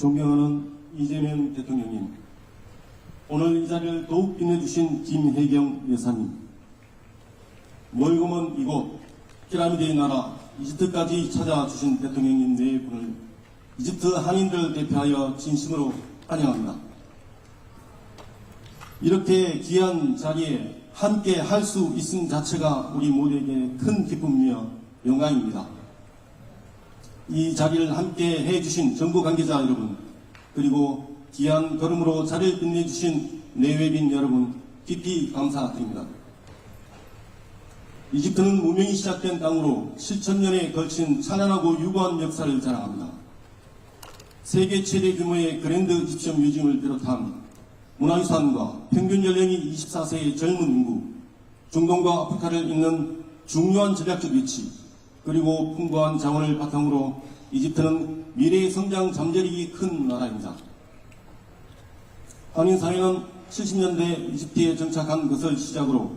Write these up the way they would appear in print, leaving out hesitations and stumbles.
존경하는 이재명 대통령님, 오늘 이 자리를 더욱 빛내주신 김혜경 여사님, 멀고 먼 이곳 피라미드의 나라 이집트까지 찾아주신 대통령님 네 분을 이집트 한인들 대표하여 진심으로 환영합니다. 이렇게 귀한 자리에 함께 할 수 있음 자체가 우리 모두에게 큰 기쁨이며 영광입니다. 이 자리를 함께 해주신 정부 관계자 여러분, 그리고 귀한 걸음으로 자리를 빛내주신 내외빈 여러분, 깊이 감사드립니다. 이집트는 무명이 시작된 땅으로 7,000년에 걸친 찬란하고 유구한 역사를 자랑합니다. 세계 최대 규모의 그랜드 이집션 뮤지엄을 비롯한 문화유산과 평균 연령이 24세의 젊은 인구, 중동과 아프리카를 잇는 중요한 전략적 위치, 그리고 풍부한 자원을 바탕으로 이집트는 미래의 성장 잠재력이 큰 나라입니다. 한인사회는 70년대 이집트에 정착한 것을 시작으로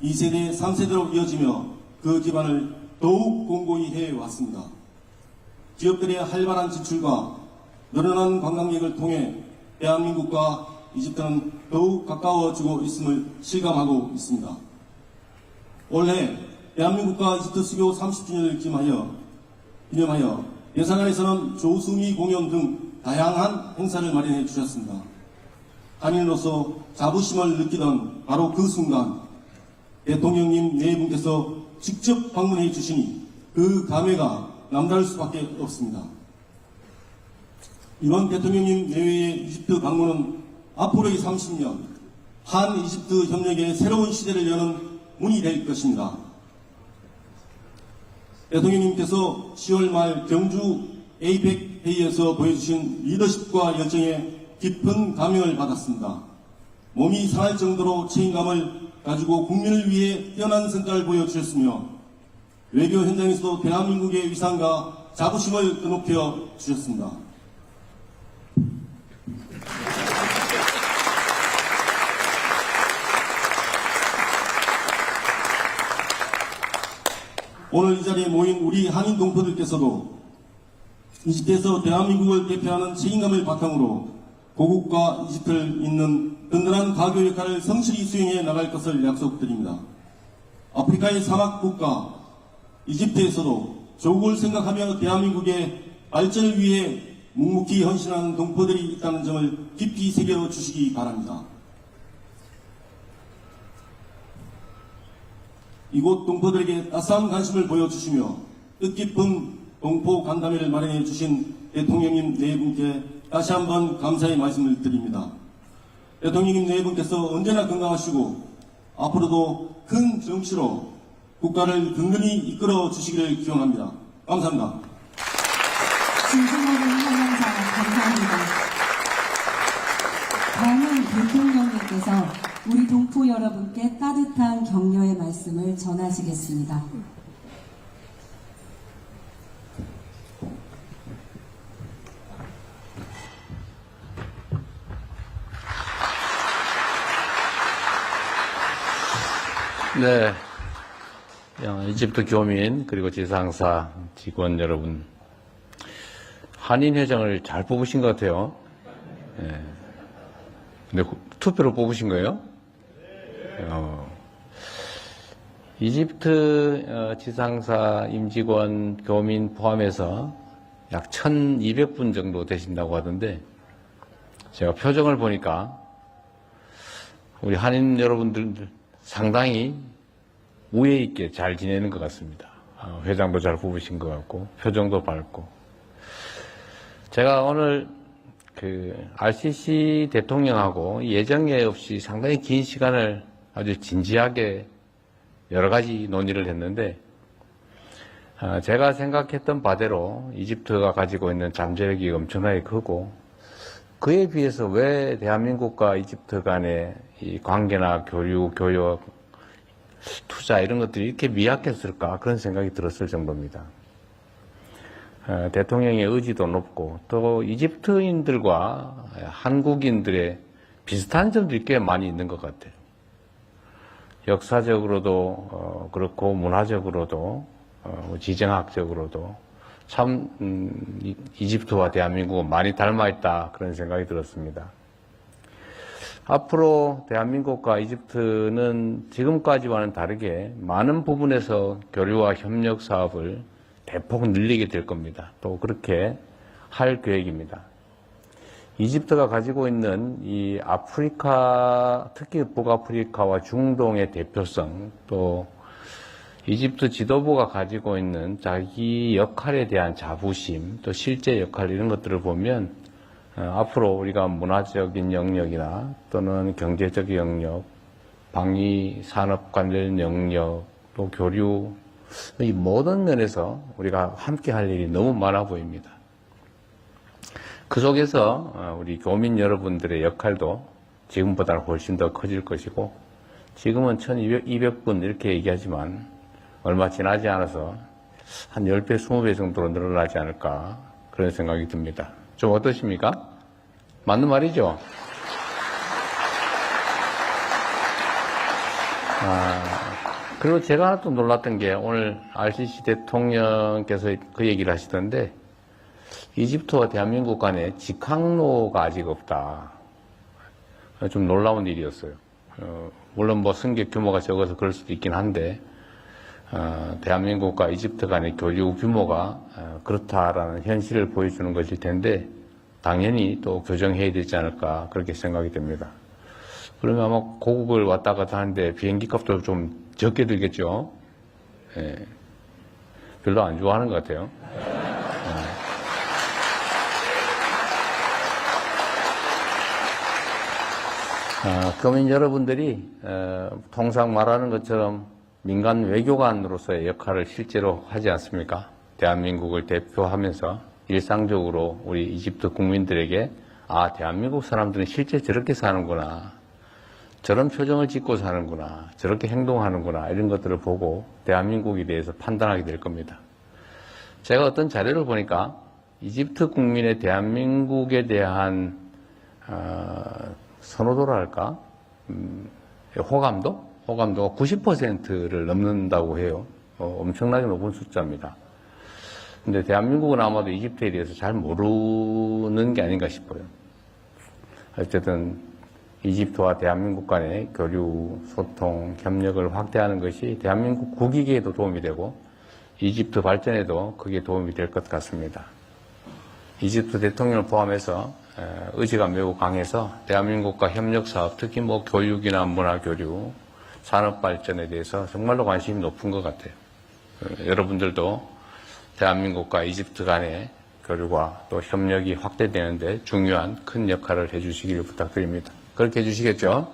2세대, 3세대로 이어지며 그 기반을 더욱 공고히 해왔습니다. 기업들의 활발한 진출과 늘어난 관광객을 통해 대한민국과 이집트는 더욱 가까워지고 있음을 실감하고 있습니다. 올해 대한민국과 이집트 수교 30주년을 기념하여 예산안에서는 조수미 공연 등 다양한 행사를 마련해 주셨습니다. 한인으로서 자부심을 느끼던 바로 그 순간 대통령님 네 분께서 직접 방문해 주시니 그 감회가 남다를 수밖에 없습니다. 이번 대통령님 내외의 이집트 방문은 앞으로의 30년 한 이집트 협력의 새로운 시대를 여는 문이 될 것입니다. 대통령님께서 10월 말 경주 에이펙 회의에서 보여주신 리더십과 열정에 깊은 감명을 받았습니다. 몸이 상할 정도로 책임감을 가지고 국민을 위해 뛰어난 성과를 보여주셨으며 외교 현장에서도 대한민국의 위상과 자부심을 드높여 주셨습니다. 오늘 이 자리에 모인 우리 한인 동포들께서도 이집트에서 대한민국을 대표하는 책임감을 바탕으로 고국과 이집트를 잇는 든든한 가교 역할을 성실히 수행해 나갈 것을 약속드립니다. 아프리카의 사막 국가 이집트에서도 조국을 생각하며 대한민국의 발전을 위해 묵묵히 헌신하는 동포들이 있다는 점을 깊이 새겨주시기 바랍니다. 이곳 동포들에게 따스한 관심을 보여주시며 뜻깊은 동포 간담회를 마련해 주신 대통령님 네 분께 다시 한번 감사의 말씀을 드립니다. 대통령님 네 분께서 언제나 건강하시고 앞으로도 큰 정치로 국가를 든든히 이끌어 주시기를 기원합니다. 감사합니다. 진심으로 환영사 감사합니다. 다음은 대통령님께서 우리 동포 여러분께 따뜻한 격려의 말씀을 전하시겠습니다. 네, 이집트 교민 그리고 지상사 직원 여러분, 한인회장을 잘 뽑으신 것 같아요. 네. 근데 투표로 뽑으신 거예요? 이집트 지상사 임직원 교민 포함해서 약 1,200분 정도 되신다고 하던데 제가 표정을 보니까 우리 한인 여러분들 상당히 우애 있게 잘 지내는 것 같습니다. 회장도 잘 뽑으신 것 같고 표정도 밝고. 제가 오늘 RCC 대통령하고 예정에 없이 상당히 긴 시간을 아주 진지하게 여러 가지 논의를 했는데 제가 생각했던 바대로 이집트가 가지고 있는 잠재력이 엄청나게 크고 그에 비해서 왜 대한민국과 이집트 간의 이 관계나 교류, 교역, 투자 이런 것들이 이렇게 미약했을까 그런 생각이 들었을 정도입니다. 대통령의 의지도 높고 또 이집트인들과 한국인들의 비슷한 점들이 꽤 많이 있는 것 같아요. 역사적으로도 그렇고 문화적으로도 지정학적으로도 참 이집트와 대한민국은 많이 닮아있다 그런 생각이 들었습니다. 앞으로 대한민국과 이집트는 지금까지와는 다르게 많은 부분에서 교류와 협력 사업을 대폭 늘리게 될 겁니다. 또 그렇게 할 계획입니다. 이집트가 가지고 있는 이 아프리카, 특히 북아프리카와 중동의 대표성, 또 이집트 지도부가 가지고 있는 자기 역할에 대한 자부심, 또 실제 역할 이런 것들을 보면 앞으로 우리가 문화적인 영역이나 또는 경제적 영역, 방위 산업 관련 영역, 또 교류, 이 모든 면에서 우리가 함께 할 일이 너무 많아 보입니다. 그 속에서 우리 교민 여러분들의 역할도 지금보다는 훨씬 더 커질 것이고, 지금은 1200분 이렇게 얘기하지만 얼마 지나지 않아서 한 10배, 20배 정도로 늘어나지 않을까 그런 생각이 듭니다. 좀 어떠십니까? 맞는 말이죠? 그리고 제가 하나 또 놀랐던 게 오늘 RCC 대통령께서 그 얘기를 하시던데 이집트와 대한민국 간에 직항로가 아직 없다. 좀 놀라운 일이었어요. 물론 뭐 승객 규모가 적어서 그럴 수도 있긴 한데 대한민국과 이집트 간의 교류 규모가 그렇다라는 현실을 보여주는 것일 텐데 당연히 또 교정해야 되지 않을까 그렇게 생각이 됩니다. 그러면 아마 고국을 왔다 갔다 하는데 비행기 값도 좀 적게 들겠죠. 예. 별로 안 좋아하는 것 같아요. 교민 여러분들이 통상 말하는 것처럼 민간 외교관으로서의 역할을 실제로 하지 않습니까? 대한민국을 대표하면서 일상적으로 우리 이집트 국민들에게 대한민국 사람들은 실제 저렇게 사는구나, 저런 표정을 짓고 사는구나, 저렇게 행동하는구나 이런 것들을 보고 대한민국에 대해서 판단하게 될 겁니다. 제가 어떤 자료를 보니까 이집트 국민의 대한민국에 대한 선호도랄까? 호감도가 90%를 넘는다고 해요. 엄청나게 높은 숫자입니다. 근데 대한민국은 아마도 이집트에 대해서 잘 모르는 게 아닌가 싶어요. 어쨌든 이집트와 대한민국 간의 교류, 소통, 협력을 확대하는 것이 대한민국 국익에도 도움이 되고 이집트 발전에도 그게 도움이 될 것 같습니다. 이집트 대통령을 포함해서 의지가 매우 강해서 대한민국과 협력사업, 특히 뭐 교육이나 문화교류, 산업발전에 대해서 정말로 관심이 높은 것 같아요. 여러분들도 대한민국과 이집트 간의 교류가 또 협력이 확대되는데 중요한 큰 역할을 해주시기를 부탁드립니다. 그렇게 해주시겠죠?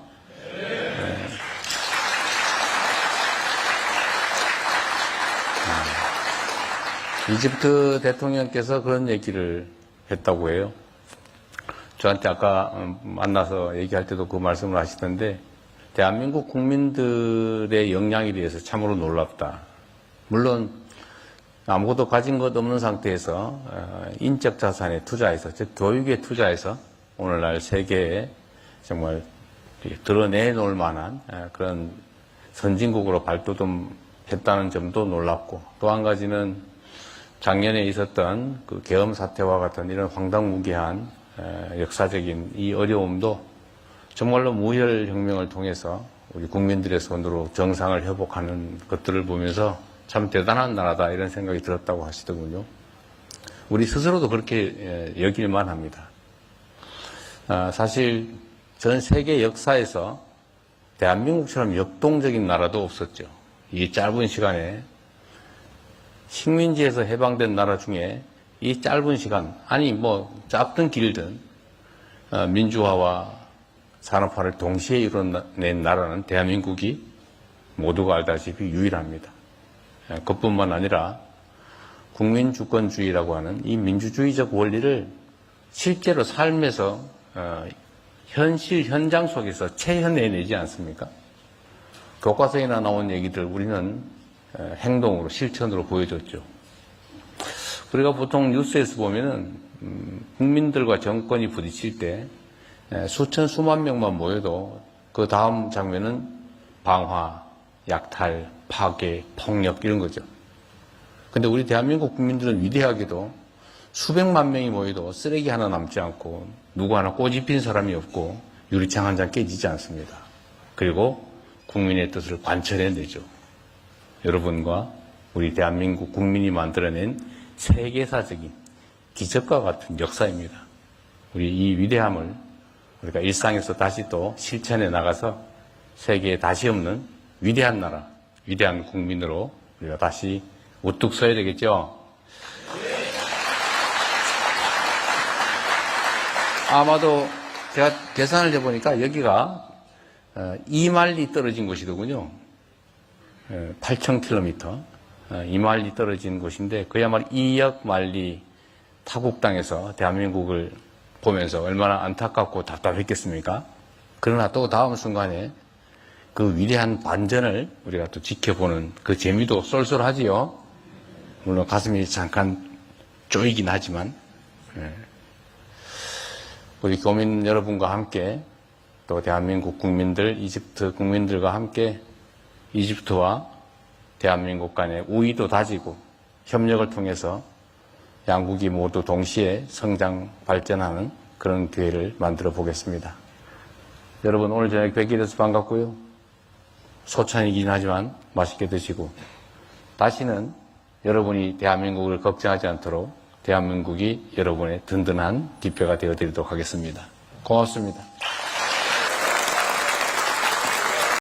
네. 이집트 대통령께서 그런 얘기를 했다고 해요. 저한테 아까 만나서 얘기할 때도 그 말씀을 하시던데 대한민국 국민들의 역량에 대해서 참으로 놀랍다. 물론 아무것도 가진 것 없는 상태에서 인적 자산에 투자해서, 즉 교육에 투자해서 오늘날 세계에 정말 드러내놓을 만한 그런 선진국으로 발돋움했다는 점도 놀랍고, 또 한 가지는 작년에 있었던 그 계엄 사태와 같은 이런 황당무계한 역사적인 이 어려움도 정말로 무혈혁명을 통해서 우리 국민들의 손으로 정상을 회복하는 것들을 보면서 참 대단한 나라다 이런 생각이 들었다고 하시더군요. 우리 스스로도 그렇게 여길만 합니다. 사실 전 세계 역사에서 대한민국처럼 역동적인 나라도 없었죠. 이 짧은 시간에 식민지에서 해방된 나라 중에 이 짧은 시간, 아니 뭐 짧든 길든 민주화와 산업화를 동시에 이뤄낸 나라는 대한민국이 모두가 알다시피 유일합니다. 그뿐만 아니라 국민주권주의라고 하는 이 민주주의적 원리를 실제로 삶에서 현실 현장 속에서 체현해내지 않습니까? 교과서에나 나온 얘기들 우리는 행동으로 실천으로 보여줬죠. 우리가 보통 뉴스에서 보면은 국민들과 정권이 부딪힐 때 수천 수만 명만 모여도 그 다음 장면은 방화, 약탈, 파괴, 폭력 이런 거죠. 근데 우리 대한민국 국민들은 위대하게도 수백만 명이 모여도 쓰레기 하나 남지 않고 누구 하나 꼬집힌 사람이 없고 유리창 한 장 깨지지 않습니다. 그리고 국민의 뜻을 관철해내죠. 여러분과 우리 대한민국 국민이 만들어낸 세계사적인 기적과 같은 역사입니다. 우리 이 위대함을 우리가 일상에서 다시 또 실천해 나가서 세계에 다시 없는 위대한 나라, 위대한 국민으로 우리가 다시 우뚝 서야 되겠죠? 아마도 제가 계산을 해보니까 여기가 2마일리 떨어진 곳이더군요. 8,000km, 2마일리 떨어진 곳인데 그야말로 2억 마일리 타국당에서 대한민국을 보면서 얼마나 안타깝고 답답했겠습니까? 그러나 또 다음 순간에 그 위대한 반전을 우리가 또 지켜보는 그 재미도 쏠쏠하지요. 물론 가슴이 잠깐 쪼이긴 하지만 우리 교민 여러분과 함께 또 대한민국 국민들, 이집트 국민들과 함께 이집트와 대한민국 간의 우위도 다지고 협력을 통해서 양국이 모두 동시에 성장, 발전하는 그런 기회를 만들어 보겠습니다. 여러분 오늘 저녁 뵙게 돼서 반갑고요. 소찬이긴 하지만 맛있게 드시고 다시는 여러분이 대한민국을 걱정하지 않도록 대한민국이 여러분의 든든한 뒷배가 되어드리도록 하겠습니다. 고맙습니다.